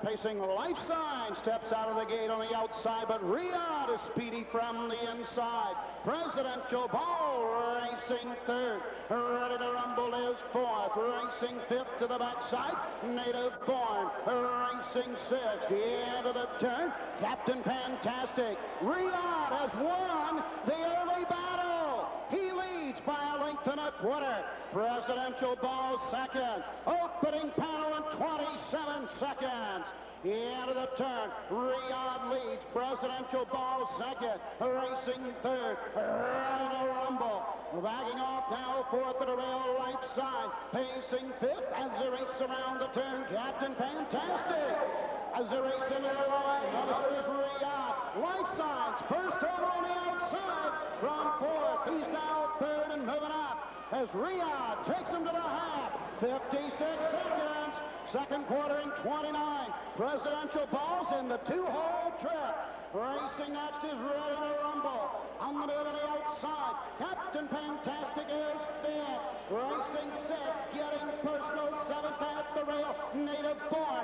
pacing Life Sign steps out of the gate on the outside, but Riyadh is speedy from the inside. Presidential Ball racing third. Ready to Rumble is fourth. Racing fifth to the backside. Native Born racing sixth. The end of the turn. Captain Pantastic. Riyadh has won the early battle. He leads by a length and a quarter. Presidential Ball second. Opening panel in 27 seconds. The end of the turn. Riyadh leads. Presidential Ball second. Racing third. Ready to Rumble. Backing off now fourth to the rail. Life Sign. Pacing fifth as they race around the turn. Captain Pantastic. As they race into the line. There is Riyadh. Life Sign's first over on the outside from fourth. He's now third and moving up as Riyadh takes him to the half. 56 seconds. Second quarter in 29. Presidential Ball's in the two-hole trip. Racing next is Ready to Rumble. On the move to the outside. Captain Pantastic is fifth. Racing sixth. Gettin Personal seventh at the rail. Native Born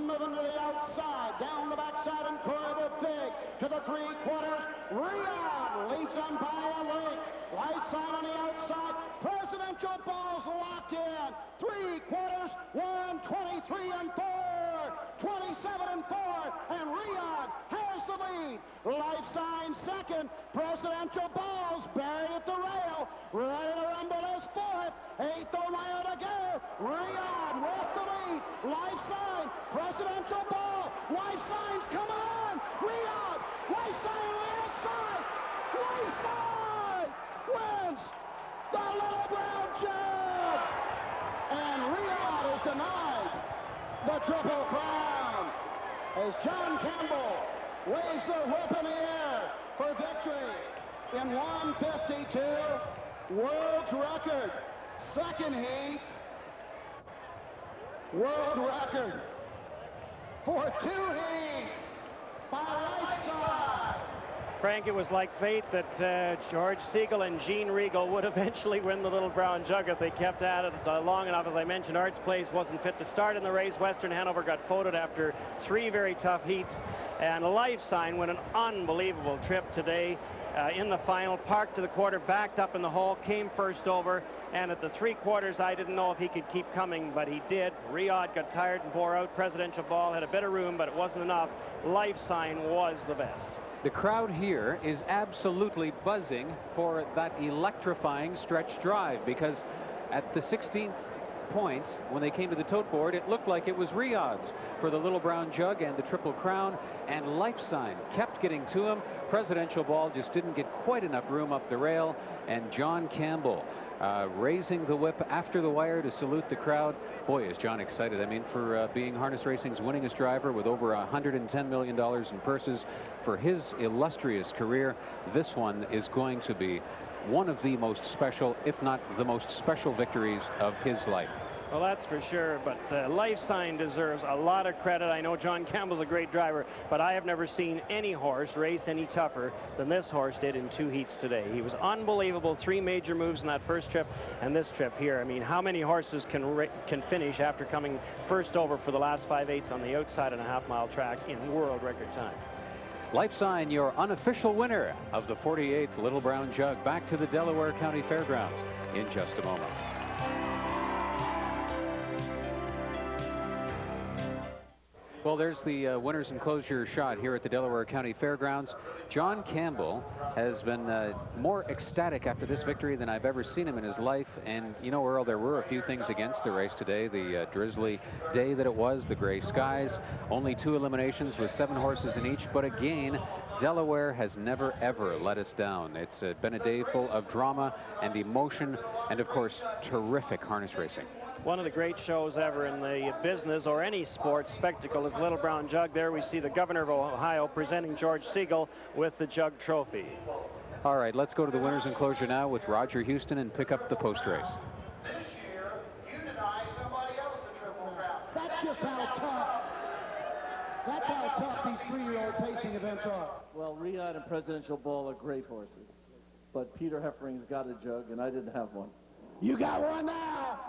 moving to the outside. Down the backside. Incoreyable Big to the three quarters. Riyadh leads them by a length. Life Sign on the outside. Presidential Ball's locked in. Three quarters. 1:23 and 4. 27 and 4. And Riyadh has the lead. Life Sign second. Presidential Ball's buried at the rail. Ready to Rumble is fourth. Eighth mile to go. Riyadh with the lead. Life Sign. Presidential Ball. Life Sign's coming on. Riyadh. Life Sign on the outside. Life Sign wins the Little Brown Jug. And Riyadh is denied the Triple Crown as John Campbell waves the whip in the air for victory in 1:52, world's record. Second heat, world record for two heats by Life Sign. Frank, it was like fate that George Siegel and Gene Regal would eventually win the Little Brown Jug if they kept at it long enough. As I mentioned, Arts Place wasn't fit to start in the race. Western Hanover got photoed after three very tough heats. And Life Sign went an unbelievable trip today in the final. Parked to the quarter, backed up in the hole, came first over. And at the three quarters, I didn't know if he could keep coming, but he did. Riyadh got tired and bore out. Presidential Ball had a bit of room, but it wasn't enough. Life Sign was the best. The crowd here is absolutely buzzing for that electrifying stretch drive, because at the 16th point, when they came to the tote board, it looked like it was Riyadh's for the Little Brown Jug and the Triple Crown, and Life Sign kept getting to him. Presidential Ball just didn't get quite enough room up the rail, and John Campbell raising the whip after the wire to salute the crowd. Boy, is John excited. I mean, for being harness racing's winningest driver with over $110 million in purses for his illustrious career, this one is going to be one of the most special, if not the most special victories of his life. Well, that's for sure, but Life Sign deserves a lot of credit. I know John Campbell's a great driver, but I have never seen any horse race any tougher than this horse did in two heats today. He was unbelievable. Three major moves in that first trip and this trip here. I mean, how many horses can finish after coming first over for the last 5/8 on the outside and a half-mile track in world record time? Life Sign, your unofficial winner of the 48th Little Brown Jug. Back to the Delaware County Fairgrounds in just a moment. Well, there's the winner's enclosure shot here at the Delaware County Fairgrounds. John Campbell has been more ecstatic after this victory than I've ever seen him in his life. And, you know, Earl, there were a few things against the race today. The drizzly day that it was, the gray skies, only 2 eliminations with 7 horses in each. But again, Delaware has never, ever let us down. It's been a day full of drama and emotion and, of course, terrific harness racing. One of the great shows ever in the business or any sports spectacle is Little Brown Jug. There we see the governor of Ohio presenting George Siegel with the Jug Trophy. All right, let's go to the winner's enclosure now with Roger Houston and pick up the post race. This year, you deny somebody else the Triple Crown. That's just how tough. That's how tough these 3-year-old pacing events are. Well, Riyadh and Presidential Ball are great horses, but Peter Heffering's got a jug, and I didn't have one. You got one now.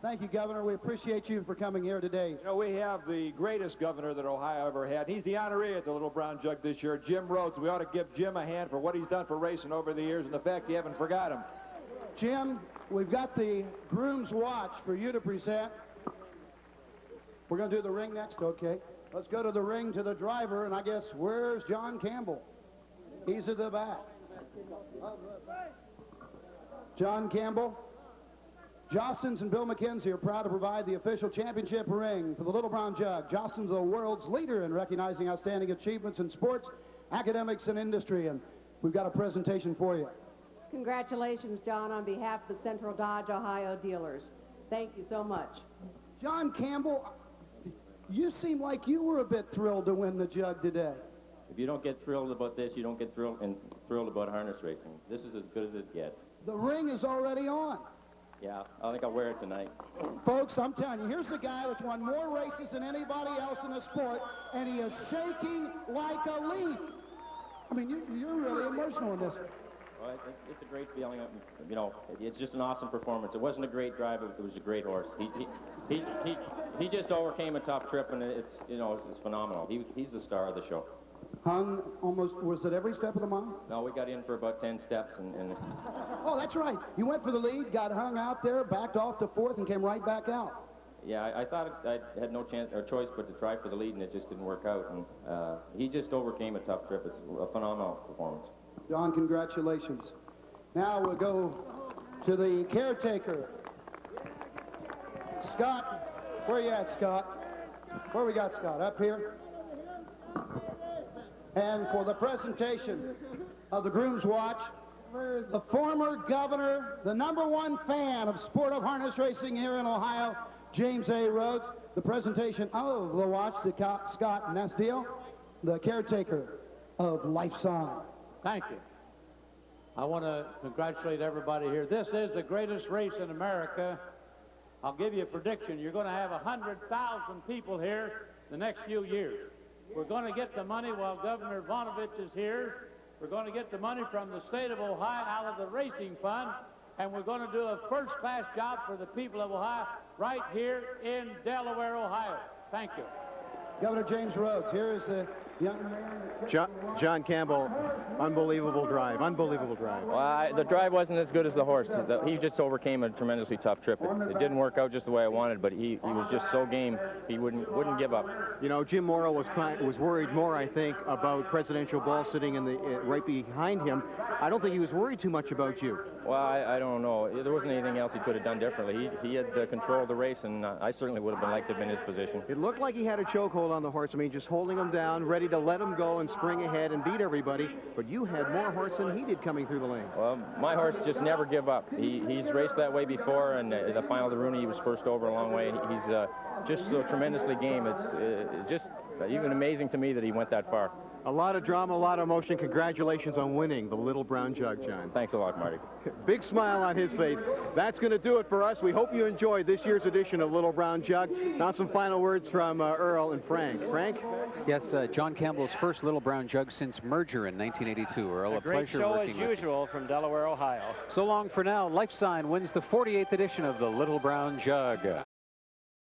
Thank you, Governor. We appreciate you for coming here today. You know, we have the greatest governor that Ohio ever had. He's the honoree at the Little Brown Jug this year, Jim Rhodes. We ought to give Jim a hand for what he's done for racing over the years and the fact you haven't forgot him. Jim, we've got the groom's watch for you to present. We're going to do the ring next, okay? Let's go to the ring to the driver, and I guess, where's John Campbell? He's at the back. John Campbell. Jostens and Bill McKenzie are proud to provide the official championship ring for the Little Brown Jug. Jostens is the world's leader in recognizing outstanding achievements in sports, academics, and industry, and we've got a presentation for you. Congratulations, John, on behalf of the Central Dodge, Ohio dealers. Thank you so much. John Campbell, you seem like you were a bit thrilled to win the jug today. If you don't get thrilled about this, you don't get thrilled about harness racing. This is as good as it gets. The ring is already on. Yeah, I think I'll wear it tonight. Folks, I'm telling you, here's the guy that's won more races than anybody else in the sport, and he is shaking like a leaf. I mean, you're really emotional in this. Well, it's a great feeling. You know, it's just an awesome performance. It wasn't a great drive, it was a great horse. He just overcame a tough trip, and it's phenomenal. He's the star of the show. Hung almost, was it every step of the mile? No, we got in for about 10 steps, and Oh, that's right. You went for the lead, got hung out there, backed off to fourth, and came right back out. yeah, I thought I had no chance or choice but to try for the lead, and it just didn't work out. And he just overcame a tough trip. It's a phenomenal performance. John, congratulations. Now we'll go to the caretaker. Scott, where you at, Scott? Where we got Scott? Up here? And for the presentation of the Groom's Watch, the former governor, the #1 fan of sport of harness racing here in Ohio, James A. Rhodes. The presentation of the watch to Scott Nasdale, the caretaker of Life Sign. Thank you. I want to congratulate everybody here. This is the greatest race in America. I'll give you a prediction. You're going to have 100,000 people here the next few years. We're going to get the money while Governor Vonovich is here. We're going to get the money from the state of Ohio out of the racing fund, and we're going to do a first-class job for the people of Ohio right here in Delaware, Ohio. Thank you. Governor James Rhodes, here is the young man. John Campbell, unbelievable drive, unbelievable drive. Well, the drive wasn't as good as the horse. He just overcame a tremendously tough trip. It didn't work out just the way I wanted, but he was just so game. He wouldn't give up. You know, Jim Morrow was worried more, I think, about Presidential Ball sitting in the right behind him. I don't think he was worried too much about you. Well, I don't know. There wasn't anything else he could have done differently. He had control of the race, and I certainly would have been liked to have been in his position. It looked like he had a chokehold on the horse. I mean, just holding him down, ready to let him go and spring ahead and beat everybody. But you had more horse than he did coming through the lane. Well, my horse just never give up. He's raced that way before, and the final of the Rooney, he was first over a long way. He's just so tremendously game. It's just even amazing to me that he went that far. A lot of drama, a lot of emotion. Congratulations on winning the Little Brown Jug, John. Thanks a lot, Marty. Big smile on his face. That's going to do it for us. We hope you enjoyed this year's edition of Little Brown Jug. Now some final words from Earl and Frank. Frank? Yes, John Campbell's first Little Brown Jug since merger in 1982. Earl, a great pleasure show working as usual from Delaware, Ohio. So long for now. Life Sign wins the 48th edition of the Little Brown Jug.